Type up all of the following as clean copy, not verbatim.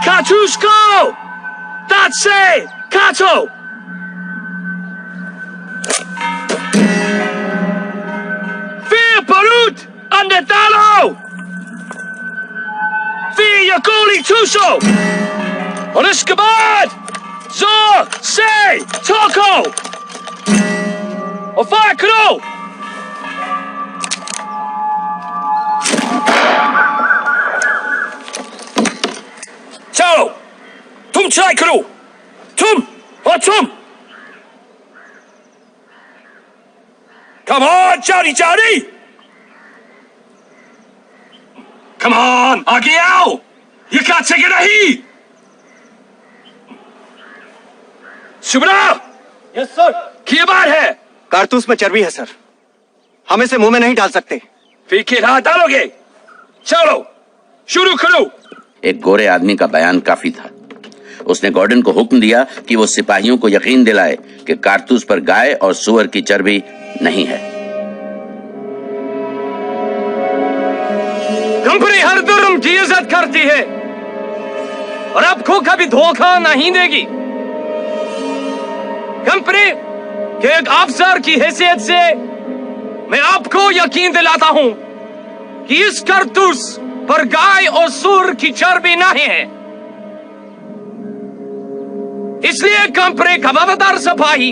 Katusko! That's it! Kato! Fear Barut! Andetalo! Fear Yagoli Tuso! Oniskabad! Zor! Say! Toko! Ofakro! चलो तुम try करो तुम और तुम come on Johnny Johnny come on आगे आओ ये क्या चेक नहीं सुब्रा यस सर क्या बात है कारतूस में चर्बी है सर हम इसे मुंह में नहीं डाल सकते फिर क्या डालोगे चलो शुरू करो एक गोरे आदमी का बयान काफी था। उसने गॉर्डन को हुक्म दिया कि वो सिपाहियों को यकीन दिलाए कि कारतूस पर गाय और सुअर की चर्बी नहीं है। कंपनी हर धर्म की इज्जत करती है और आपको कभी धोखा नहीं देगी। कंपनी के एक अफसर की हैसियत से मैं आपको यकीन दिलाता हूं कि इस कारतूस पर गाय और सूर की चर्बी नहीं है। इसलिए कंपनी का वफादार सिपाही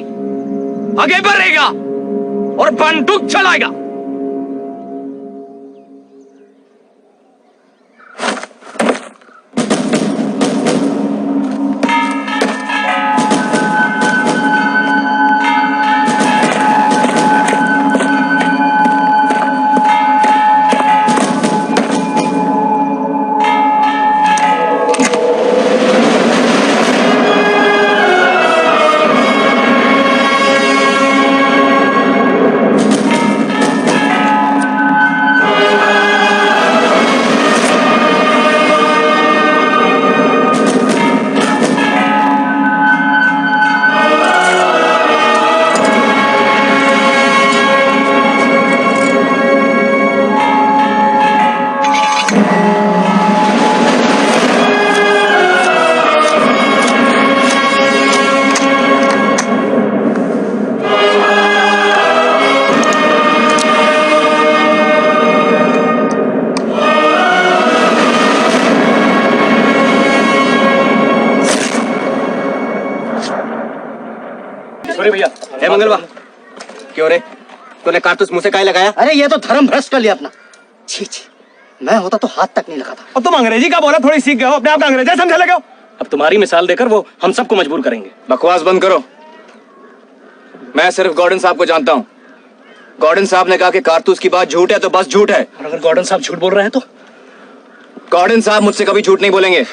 आगे बढ़ेगा और बंदूक चलाएगा। भैया हे मंगलवा क्यों रे तूने कारतूस मुंह से काहे लगाया? अरे ये तो धर्म भ्रष्ट कर लिया अपना। छी छी मैं होता तो हाथ तक नहीं लगाता। अब तुम अंग्रेजी का बोला थोड़ी सीख गए हो अपने आप का अंग्रेजी समझने लगे हो। अब तुम्हारी मिसाल देकर वो हम सबको मजबूर करेंगे। बकवास बंद करो। मैं सिर्फ गॉर्डन साहब को जानता हूँ। गॉर्डन साहब ने कहा कि कारतूस की बात झूठ है तो बस झूठ है। और अगर गॉर्डन साहब झूठ बोल रहे हैं तो? गॉर्डन साहब मुझसे कभी झूठ नहीं बोलेंगे।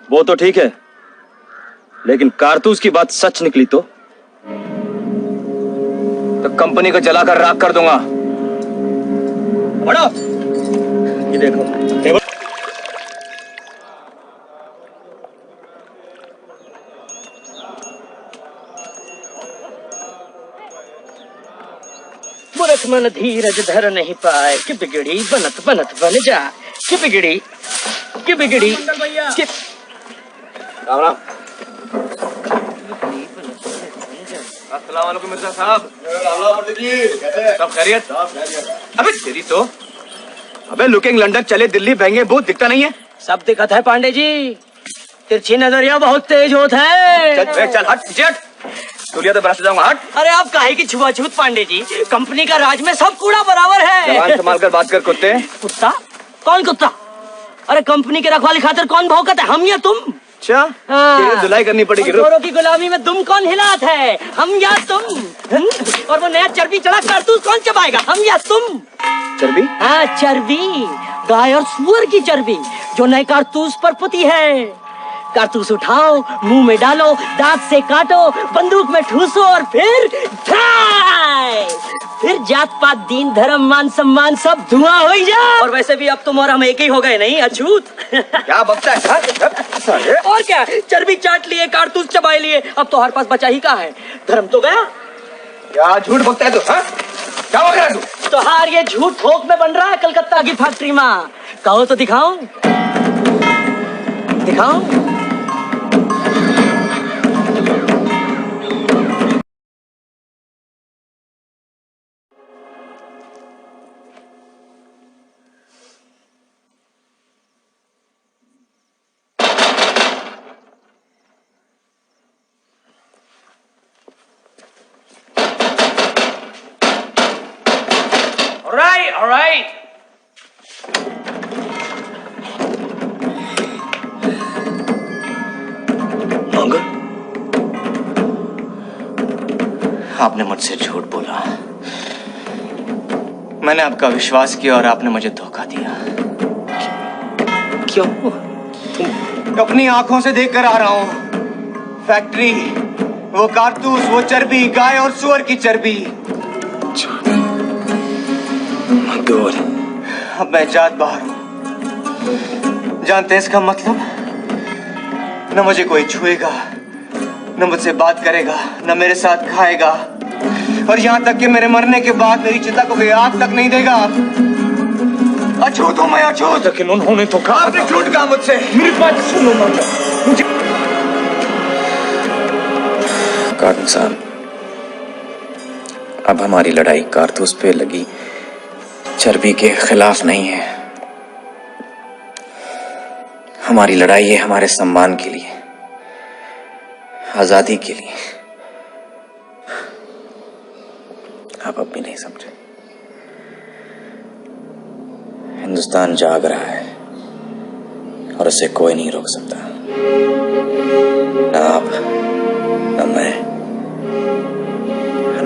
वो तो ठीक है लेकिन कारतूस की बात सच निकली तो कंपनी को जलाकर राख कर दूंगा। बड़ा ये देखो मूर्ख मन धीरज धर नहीं पाए कि बिगड़ी बनत बनत बन जाए कि बिगड़ी राम राम। अस्सलाम वालेकुम मिर्जा साहब। सब खैरियत? अबे तेरी तो अबे लुकिंग लंदन चले दिल्ली बहंगे बहुत दिखता नहीं है। सब दिखत है पांडे जी। तिरछी नजरिया बहुत तेज होता है। चल हट जेट तुलिया तो बरस जाऊंगा हट। अरे आप काहे की छुआछूत पांडे जी। कंपनी का राज में सब कूड़ा बराबर है। जवान संभाल कर बात कर कुत्ते। कुत्ता? कौन कुत्ता? अरे कंपनी के रखवाली खातिर कौन भौंकत है, हम या तुम? अच्छा तेरी धुलाई करनी पड़ेगी। औरों की गुलामी में दुम कौन हिलात है, हम या तुम? और वो नया चर्बी चढ़ा कारतूस कौन चबाएगा, हम या तुम? चर्बी? हाँ चर्बी, गाय और सुअर की चर्बी जो नए कारतूस पर पुती है। कारतूस उठाओ, मुंह में डालो, दांत से काटो, बंदूक में ठूसो और फिर जात पात दीन धर्म मान सम्मान सब धुआं हो जाए। और वैसे भी अब तुम और हम एक ही हो गए नहीं अछूत। क्या बकता है? और क्या, चर्बी चाट लिए, कारतूस चबाए लिए, अब तो हर पास बचा ही का है, धर्म तो गया। क्या झूठ बकता है तू? क्या बक रहा है तू? तो हार ये झूठ थोक में बन रहा है कलकत्ता की फैक्ट्री में। कहो तो दिखाओ। आपने मुझसे झूठ बोला, मैंने आपका विश्वास किया और आपने मुझे धोखा दिया। क्यों? अपनी आंखों से देखकर आ रहा हूं। फैक्ट्री, वो कारतूस, वो चर्बी, गाय और सुअर की चर्बी। मंगोल, अब मैं जात बाहर हूं। जानते हैं इसका मतलब? न मुझे कोई छुएगा, न मुझसे बात करेगा, न मेरे साथ खाएगा, और यहां तक कि मेरे मरने के बाद मेरी चिता को कोई आग तक नहीं देगा। अछूत हूं मैं, अछूत। लेकिन उन्होंने तो कहा आपने झूठ कहा मुझसे। मेरी बात सुनो मंगल, मुझे कार्टन साहब, अब हमारी लड़ाई कारतूस पे लगी चर्बी के खिलाफ नहीं है। हमारी लड़ाई है हमारे सम्मान के लिए, आजादी के लिए। आप अब भी नहीं समझे। हिंदुस्तान जाग रहा है और उसे कोई नहीं रोक सकता, ना आप, ना मैं,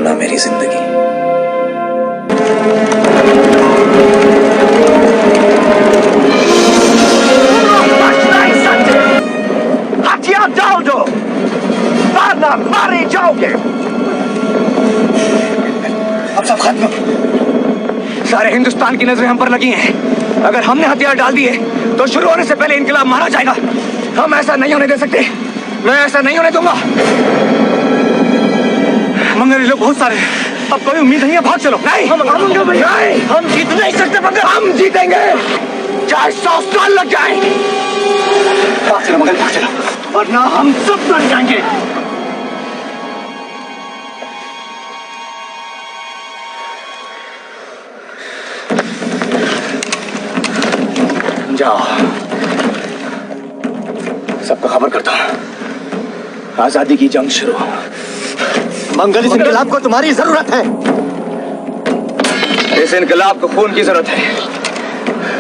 ना मेरी जिंदगी। हथियार डाल दो, वरना मारे जाओगे। अब सब खत्म। सारे हिंदुस्तान की नजरें हम पर लगी हैं। अगर हमने हथियार डाल दिए तो शुरू होने से पहले इनकलाब मारा जाएगा। हम ऐसा नहीं होने दे सकते। मैं ऐसा नहीं होने दूंगा। मंगल, लोग बहुत सारे हैं, अब कोई उम्मीद नहीं है। भाग चलो। नहीं, हम जीत नहीं सकते मंगल। हम जीतेंगे, चाहे 100 साल लग जाए। भाग चलो मंगल, भाग चलो, वरना हम सब मर जाएंगे। जाओ, सबको खबर करता हूं। आजादी की जंग शुरू। मंगल, इस इनकलाब को तुम्हारी जरूरत है। इस इनकलाब को खून की जरूरत है।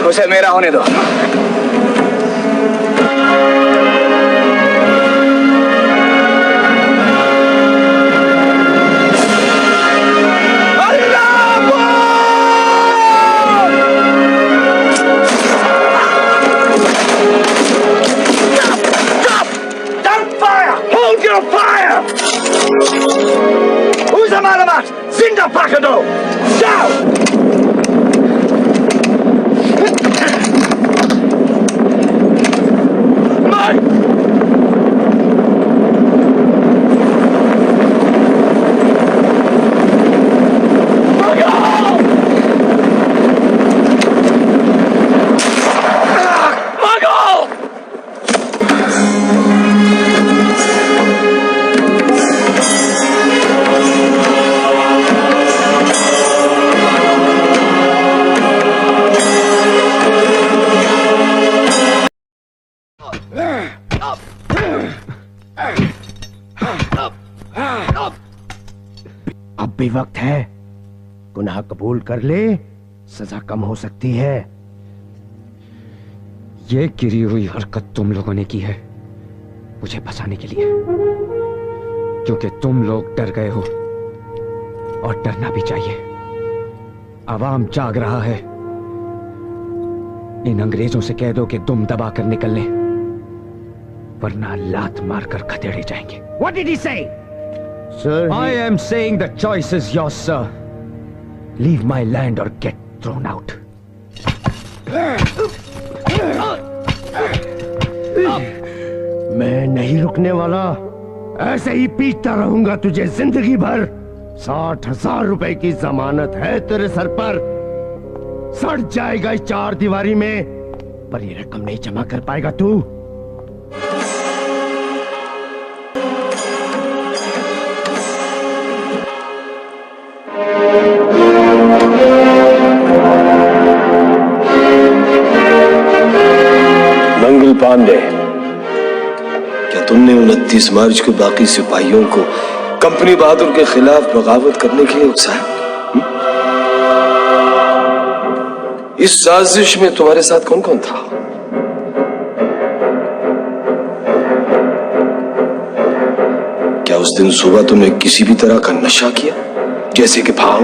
उसे मेरा होने दो। जिंदा पकड़ दो। जाओ। अब भी वक्त है, गुनाह कबूल कर ले, सजा कम हो सकती है। ये गिरी हुई हरकत तुम लोगों ने की है मुझे फंसाने के लिए, क्योंकि तुम लोग डर गए हो और डरना भी चाहिए। आवाम जाग रहा है। इन अंग्रेजों से कह दो कि दुम दबा कर निकल लें, वरना लात मारकर खदेड़े जाएंगे। What did he say? Sir, I am saying the choice is yours, sir. Leave my land or get thrown out. मैं नहीं रुकने वाला। ऐसे ही पीटता रहूंगा तुझे जिंदगी भर। 60,000 रुपए की जमानत है तेरे सर पर। सड़ जाएगा इस 4 दीवारी में, पर ये रकम नहीं जमा कर पाएगा तू। मंगल पांडे, क्या तुमने 29 मार्च को बाकी सिपाहियों को कंपनी बहादुर के खिलाफ बगावत करने के लिए उकसाया? इस साजिश में तुम्हारे साथ कौन कौन था? क्या उस दिन सुबह तुमने किसी भी तरह का नशा किया, जैसे कि भाव?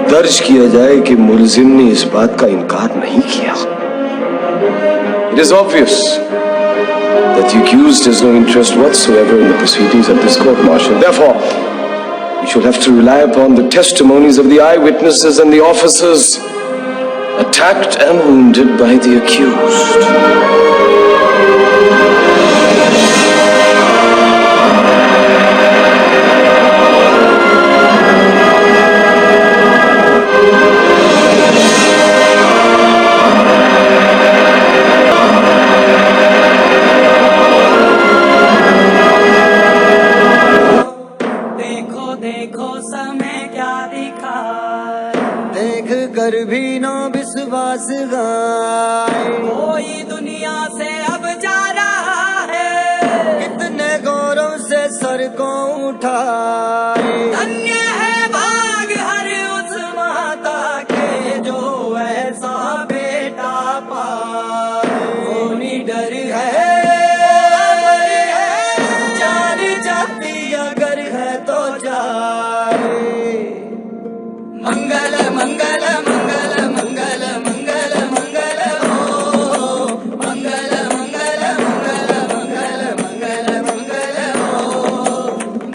दर्ज किया जाए कि मुलजिम ने इस बात का इनकार नहीं किया। It is obvious that the accused has no interest whatsoever in the proceedings of this court-martial. Therefore, we shall have to rely upon the testimonies of the eyewitnesses and the officers attacked and wounded by the accused. देख कर भी no विश्वास गाए, कोई दुनिया से अब जा रहा है, कितने गौरव से सर को उठाए। धन्य है भाग हर उस माता के जो ऐसा बेटा पाए। वो निडर है, जान जाती अगर है तो जाए। मंगल मंगल मंगल मंगल मंगल मंगल हो, मंगल मंगल मंगल मंगल मंगल मंगल हो,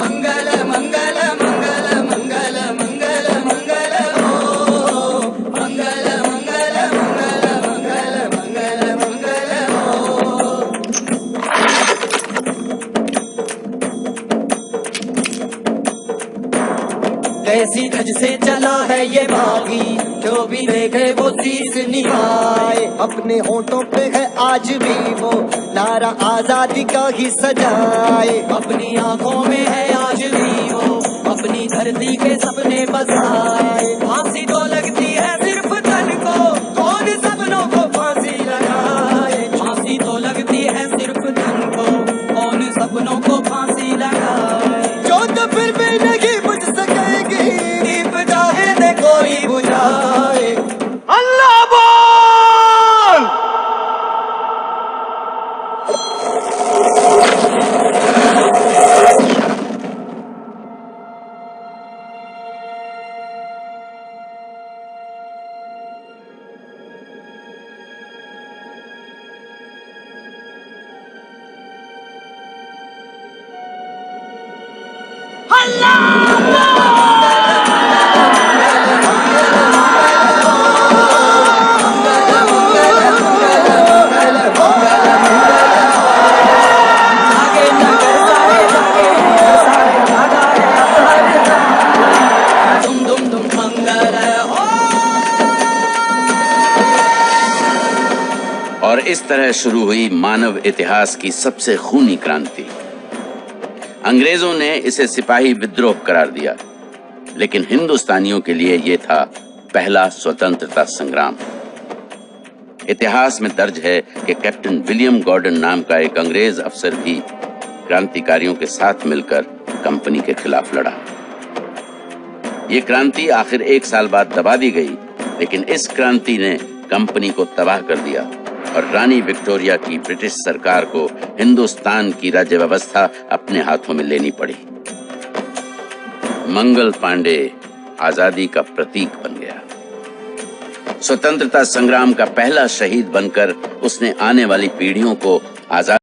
मंगल मंगल मंगल मंगल मंगल मंगल हो, मंगल मंगल मंगल मंगल मंगल मंगल हो। कैसी धज से चला है ये बागी, जो भी देखे वो शीश निभाए। अपने होठों पे है आज भी वो नारा आजादी का ही सजाए। अपनी आंखों में है आज भी वो अपनी धरती के सपने बसाए। फांसी तो लगती है सिर्फ तन को, कौन सपनों को फांसी लगाए। फांसी तो लगती है सिर्फ तन को, कौन सपनों को फांसी लगाए। जो तो फिर भी नहीं बुझ सकेगी, दीप चाहे दे कोई बुझाए। अल्लाह बोल। और इस तरह शुरू हुई मानव इतिहास की सबसे खूनी क्रांति। अंग्रेजों ने इसे सिपाही विद्रोह करार दिया, लेकिन हिंदुस्तानियों के लिए यह था पहला स्वतंत्रता संग्राम। इतिहास में दर्ज है कि कैप्टन विलियम गॉर्डन नाम का एक अंग्रेज अफसर भी क्रांतिकारियों के साथ मिलकर कंपनी के खिलाफ लड़ा। ये क्रांति आखिर 1 साल बाद दबा दी गई, लेकिन इस क्रांति ने कंपनी को तबाह कर दिया और रानी विक्टोरिया की ब्रिटिश सरकार को हिंदुस्तान की राज्य व्यवस्था अपने हाथों में लेनी पड़ी। मंगल पांडे आजादी का प्रतीक बन गया। स्वतंत्रता संग्राम का पहला शहीद बनकर उसने आने वाली पीढ़ियों को आजाद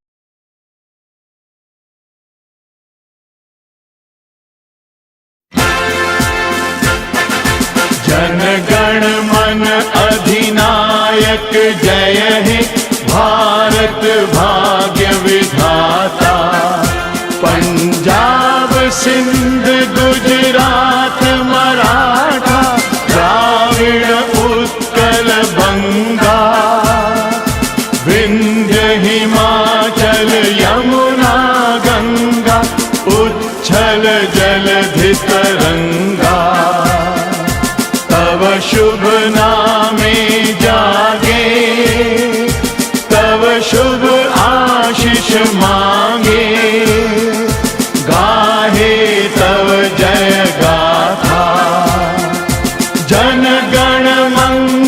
जनगण मन अधिनायक जय हे भारत भाग्य विधाता। पंजाब सिंध गुजरात मराठा द्राविड़ उत्कल बंगा, विंध्य हिमाचल यमुना गंगा उच्छल जलधि तरंगा। तव शुभ नामे जागे, तव शुभ आशीष मांगे, गाहे तव जय गाथा। जन गण मंगल